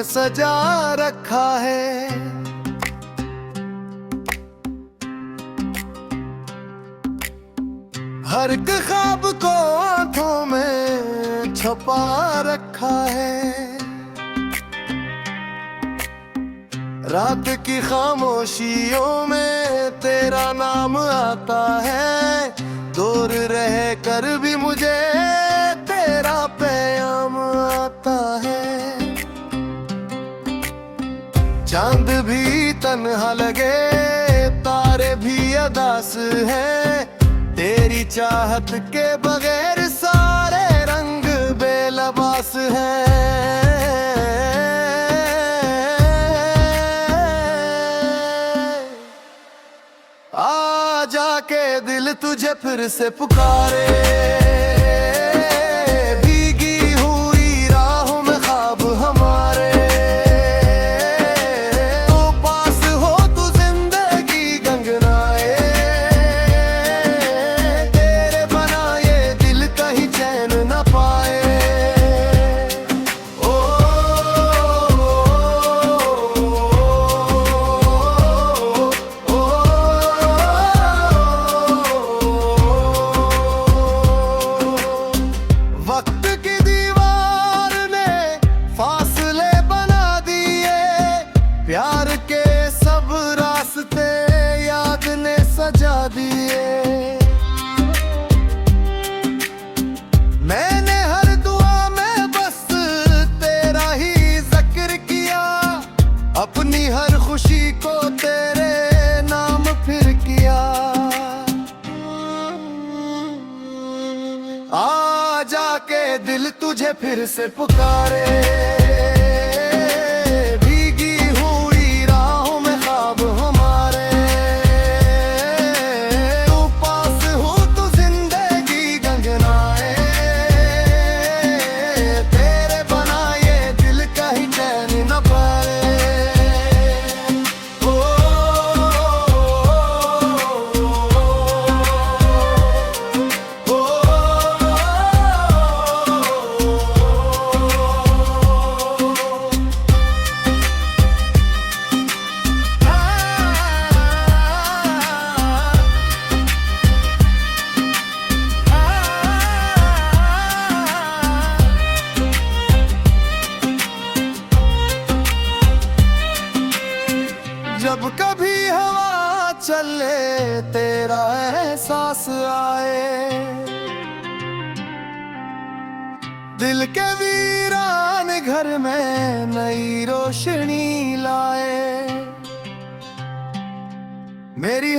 सजा रखा है। हर एक ख्वाब को आंखों में छुपा रखा है। रात की खामोशियों में तेरा नाम आता है। दूर रह कर भी मुझे तेरा पैगाम आता है। चांद भी तन्हा लगे, तारे भी अदास हैं। तेरी चाहत के बगैर सारे रंग बेलबास हैं। आ जाके दिल तुझे फिर से पुकारे। भीगी हुई राहों में ख्वाब हमारे। तो पास हो तू जिंदगी गंगनाए। तेरे बना ये दिल कहीं चैन न पाए। ओ, वक्त की दीवार ने फासले बना दिए। प्यार के सब रास्ते याद ने सजा दिए। मैंने हर दुआ में बस तेरा ही जिक्र किया। अपनी हर खुशी को तेरे नाम फिर किया। आ जाके दिल तुझे फिर से पुकारे। भीगी हुई राहों में ख्वाब हमारे। तू पास हो तो जिंदगी गंगनाए। तेरे बना ये दिल कहीं चैन न पाए। जब कभी हवा चले तेरा एहसास आए। दिल के वीरान घर में नई रोशनी लाए। मेरी